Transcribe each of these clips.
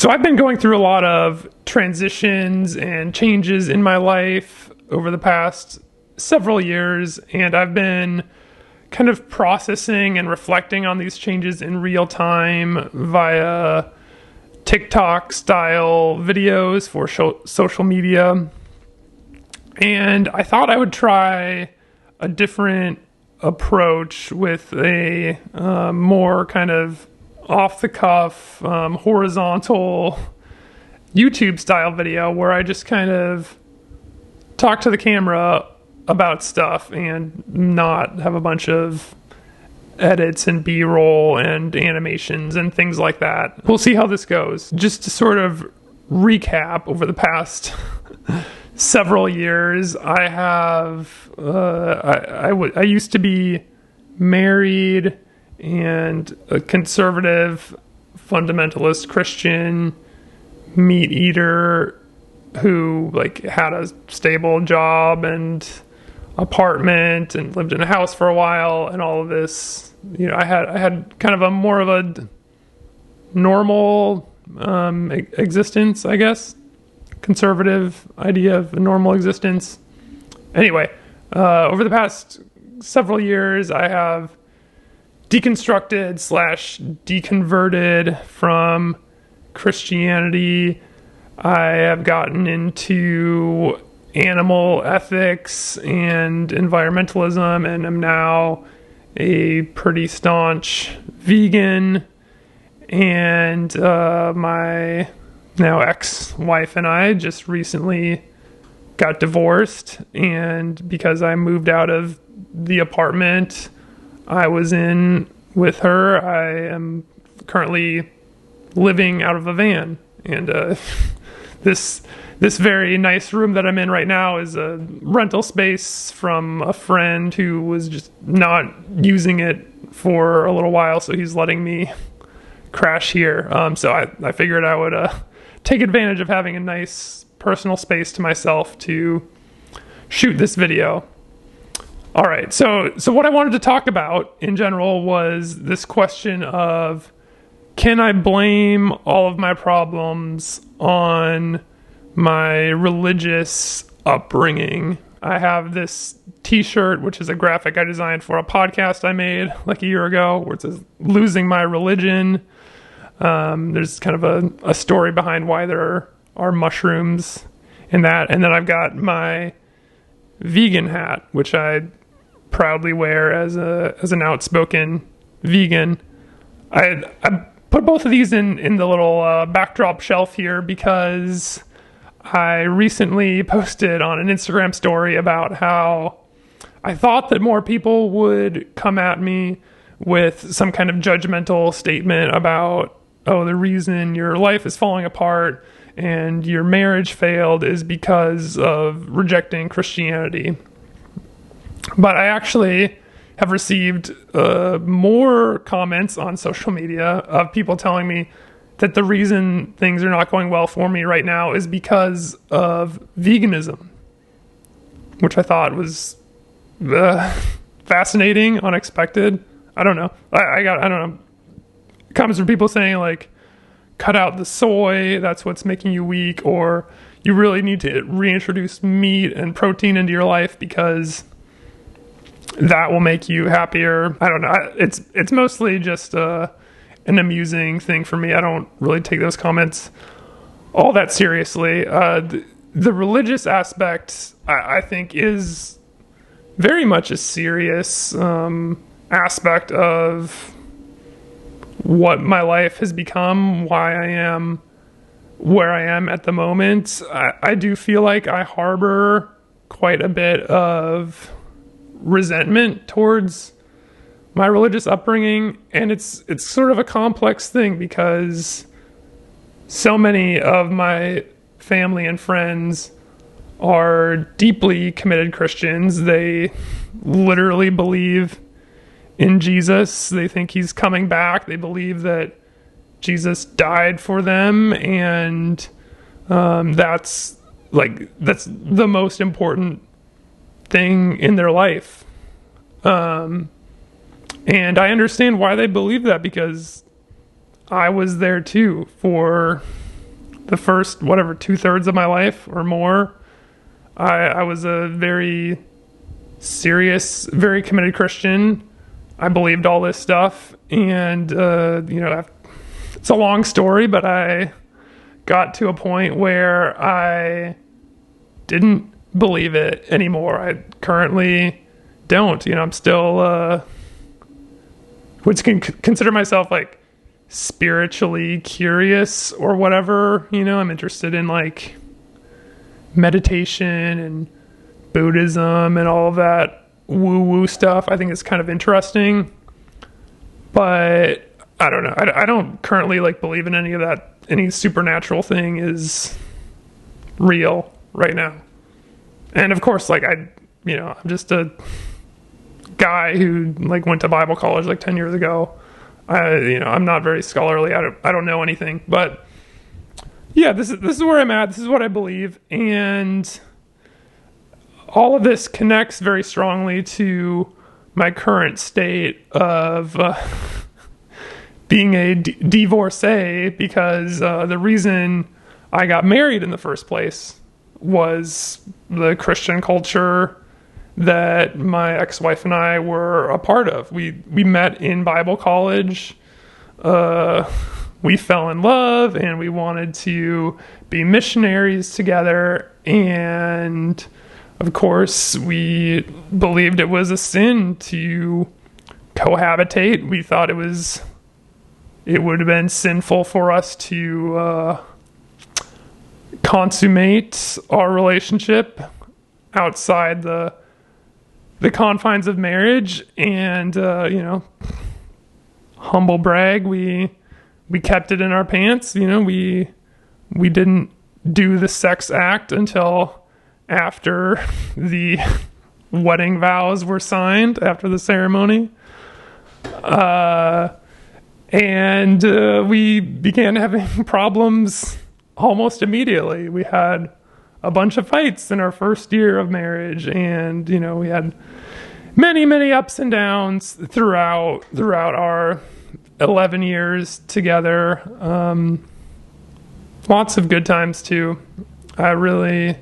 So I've been going through a lot of transitions and changes in my life over the past several years, and I've been kind of processing and reflecting on these changes in real time via TikTok style videos for social media. And I thought I would try a different approach with a more kind of off the cuff, horizontal YouTube style video where I just kind of talk to the camera about stuff and not have a bunch of edits and B-roll and animations and things like that. We'll see how this goes. Just to sort of recap, over the past several years, I have I used to be married and a conservative fundamentalist Christian meat eater who had a stable job and apartment and lived in a house for a while and all of this. I had kind of a more of a normal existence, I guess. Conservative idea of a normal existence. Anyway, over the past several years, I have deconstructed / deconverted from Christianity. I have gotten into animal ethics and environmentalism, and am now a pretty staunch vegan. And my now ex-wife and I just recently got divorced, and because I moved out of the apartment I was in with her, I am currently living out of a van. And this very nice room that I'm in right now is a rental space from a friend who was just not using it for a little while, so he's letting me crash here. So I figured I would take advantage of having a nice personal space to myself to shoot this video. All right, so what I wanted to talk about in general was this question of, can I blame all of my problems on my religious upbringing? I have this t-shirt, which is a graphic I designed for a podcast I made like a year ago, where it says, "Losing My Religion." There's kind of a story behind why there are mushrooms in that. And then I've got my vegan hat, which I proudly wear as an outspoken vegan. I put both of these in the little backdrop shelf here because I recently posted on an Instagram story about how I thought that more people would come at me with some kind of judgmental statement about, oh, the reason your life is falling apart and your marriage failed is because of rejecting Christianity. But I actually have received more comments on social media of people telling me that the reason things are not going well for me right now is because of veganism, which I thought was fascinating, unexpected. I don't know. I don't know, comments from people saying cut out the soy, that's what's making you weak, or you really need to reintroduce meat and protein into your life because that will make you happier. I don't know. It's mostly just an amusing thing for me. I don't really take those comments all that seriously. The religious aspect, I think, is very much a serious aspect of what my life has become, why I am where I am at the moment. I do feel like I harbor quite a bit of resentment towards my religious upbringing, and it's sort of a complex thing because so many of my family and friends are deeply committed Christians. They literally believe in Jesus. They think he's coming back. They believe that Jesus died for them, and that's the most important thing in their life. And I understand why they believe that, because I was there too for the first, whatever, 2/3 of my life or more, I was a very serious, very committed Christian. I believed all this stuff, and it's a long story, but I got to a point where I didn't believe it anymore. I currently don't. I'm still would consider myself like spiritually curious or whatever. I'm interested in like meditation and Buddhism and all of that woo-woo stuff. I think it's kind of interesting, but I don't know. I don't currently like believe in any of that. Any supernatural thing is real right now. And of course, like I'm just a guy who like went to Bible college like 10 years ago. I'm not very scholarly. I don't know anything, but yeah, this is where I'm at. This is what I believe, and all of this connects very strongly to my current state of being a divorcee, because the reason I got married in the first place was the Christian culture that my ex-wife and I were a part of. We met in Bible college. We fell in love, and we wanted to be missionaries together. And of course, we believed it was a sin to cohabitate. We thought it would have been sinful for us to consummate our relationship outside the confines of marriage. And humble brag, we kept it in our pants. We didn't do the sex act until after the wedding vows were signed, after the ceremony. And we began having problems almost immediately. We had a bunch of fights in our first year of marriage, and we had many, many ups and downs throughout our 11 years together. Lots of good times too. I really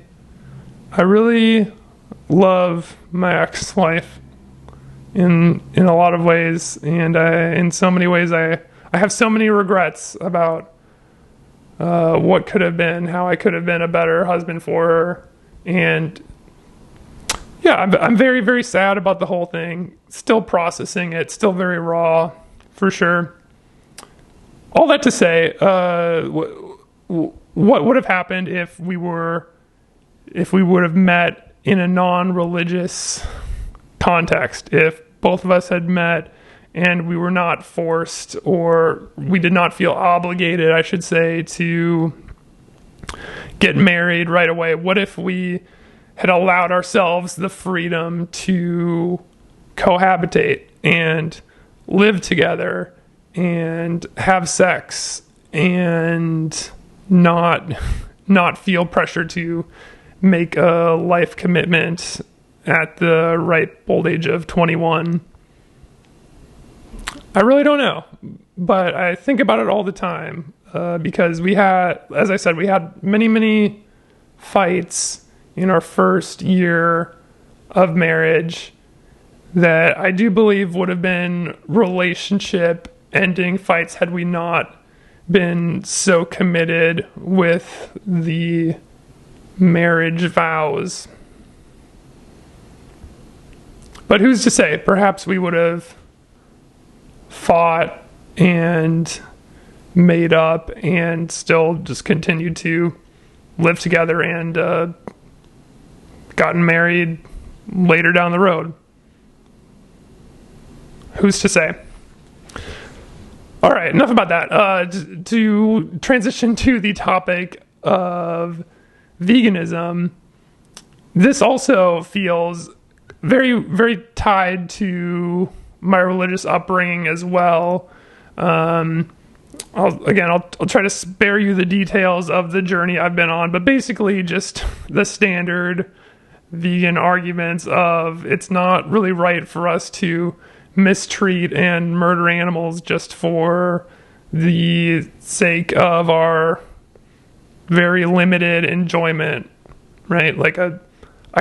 love my ex-wife in a lot of ways, and in so many ways I have so many regrets about what could have been, how I could have been a better husband for her. And yeah, I'm very, very sad about the whole thing. Still processing it, still very raw, for sure. All that to say, what would have happened if we would have met in a non-religious context? If both of us had met and we were not forced, or we did not feel obligated, I should say, to get married right away? What if we had allowed ourselves the freedom to cohabitate and live together and have sex and not feel pressure to make a life commitment at the ripe old age of 21? I really don't know, but I think about it all the time, because as I said, we had many, many fights in our first year of marriage that I do believe would have been relationship ending fights had we not been so committed with the marriage vows. But who's to say? Perhaps we would have fought and made up and still just continued to live together and gotten married later down the road. Who's to say? All right, enough about that. To transition to the topic of veganism, this also feels very, very tied to my religious upbringing as well. I'll try to spare you the details of the journey I've been on, but basically just the standard vegan arguments of it's not really right for us to mistreat and murder animals just for the sake of our very limited enjoyment, right? Like a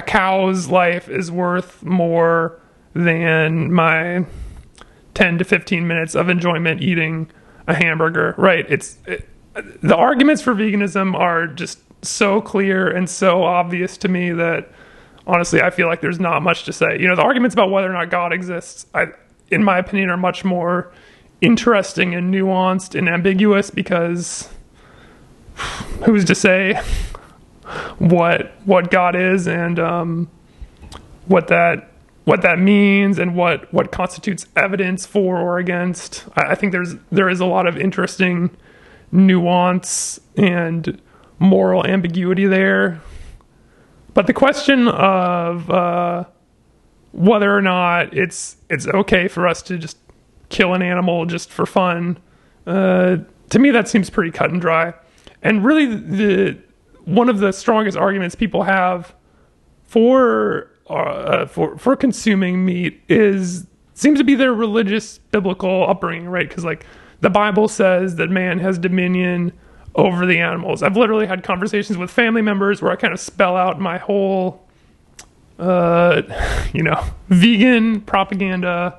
cow's life is worth more than my 10 to 15 minutes of enjoyment eating a hamburger, right? The arguments for veganism are just so clear and so obvious to me that honestly, I feel like there's not much to say. The arguments about whether or not God exists, in my opinion, are much more interesting and nuanced and ambiguous, because who's to say what God is, and what that means, and what constitutes evidence for or against. I think there is a lot of interesting nuance and moral ambiguity there. But the question of whether or not it's okay for us to just kill an animal just for fun, to me that seems pretty cut and dry. And really, one of the strongest arguments people have for consuming meat seems to be their religious biblical upbringing, right? Because like the Bible says that man has dominion over the animals. I've literally had conversations with family members where I kind of spell out my whole vegan propaganda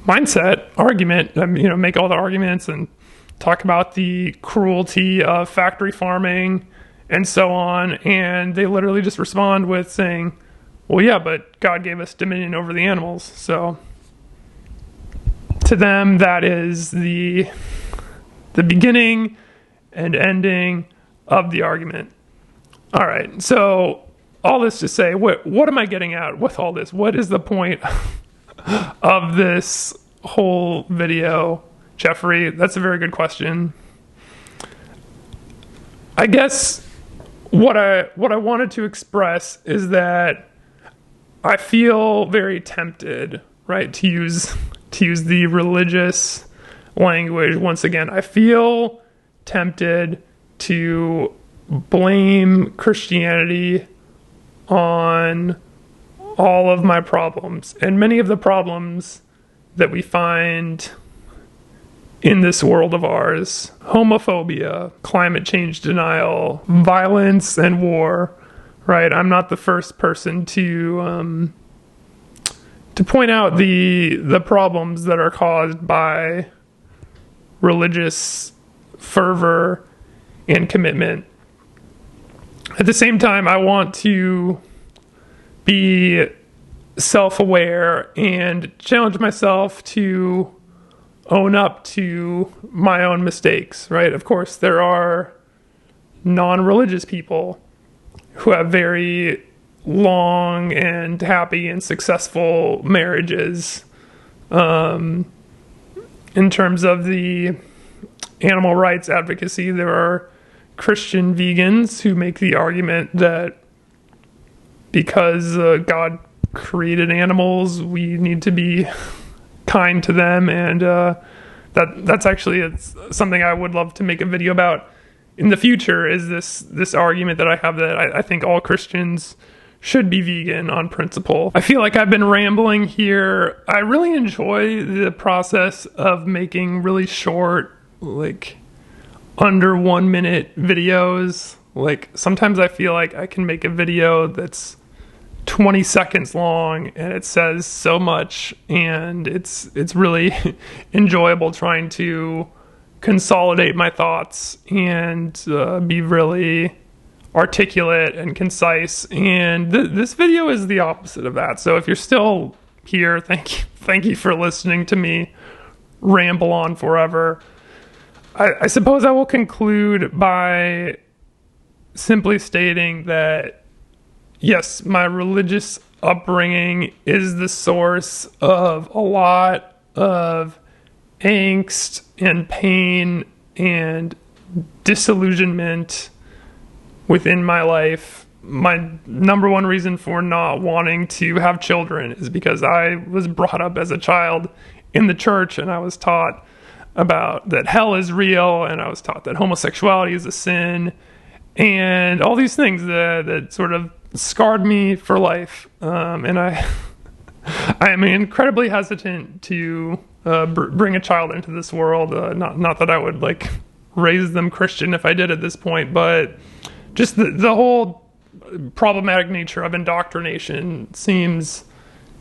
mindset argument, make all the arguments and talk about the cruelty of factory farming and so on, and they literally just respond with saying, well, yeah, but God gave us dominion over the animals. So to them, that is the beginning and ending of the argument. All right, so all this to say, what am I getting at with all this? What is the point of this whole video, Jeffrey? That's a very good question. I guess what I wanted to express is that I feel very tempted, right, to use the religious language once again. I feel tempted to blame Christianity on all of my problems, and many of the problems that we find in this world of ours: homophobia, climate change denial, violence, and war, right? I'm not the first person to point out the problems that are caused by religious fervor and commitment. At the same time, I want to be self-aware and challenge myself to own up to my own mistakes, right? Of course, there are non-religious people who have very long and happy and successful marriages. In terms of the animal rights advocacy, there are Christian vegans who make the argument that because God created animals, we need to be kind to them, and that's actually something I would love to make a video about in the future. Is this argument that I have that I think all Christians should be vegan on principle. I feel like I've been rambling here. I really enjoy the process of making really short, like under 1 minute videos. Like sometimes I feel like I can make a video that's 20 seconds long and it says so much, and it's really enjoyable trying to consolidate my thoughts and be really articulate and concise. And this video is the opposite of that. So if you're still here, thank you for listening to me ramble on forever. I suppose I will conclude by simply stating that yes, my religious upbringing is the source of a lot of angst and pain and disillusionment within my life. My number one reason for not wanting to have children is because I was brought up as a child in the church, and I was taught about that hell is real, and I was taught that homosexuality is a sin, and all these things that sort of scarred me for life. And I am incredibly hesitant to bring a child into this world. Not that I would like raise them Christian if I did at this point, but just the whole problematic nature of indoctrination seems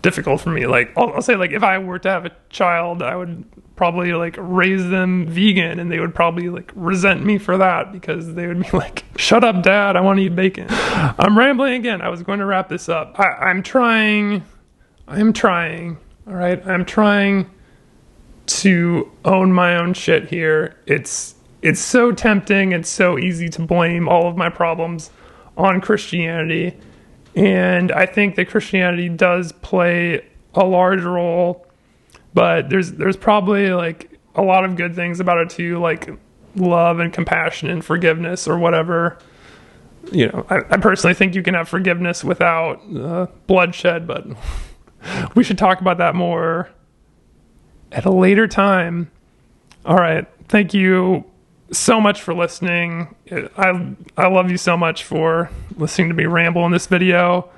difficult for me. Like I'll say, like, if I were to have a child, I would probably like raise them vegan, and they would probably like resent me for that, because they would be like, shut up, dad, I want to eat bacon. I'm rambling again. I was going to wrap this up. I'm trying, all right, I'm trying to own my own shit here. It's so tempting, it's so easy to blame all of my problems on Christianity, and I think that Christianity does play a large role, but there's probably like a lot of good things about it too, like love and compassion and forgiveness or whatever. You know, I personally think you can have forgiveness without bloodshed, but we should talk about that more at a later time. All right, thank you so much for listening. I love you so much for listening to me ramble in this video.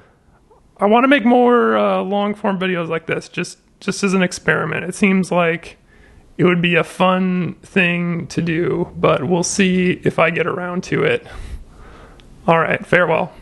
I want to make more long form videos like this, just as an experiment. It seems like it would be a fun thing to do, but we'll see if I get around to it. All right, farewell.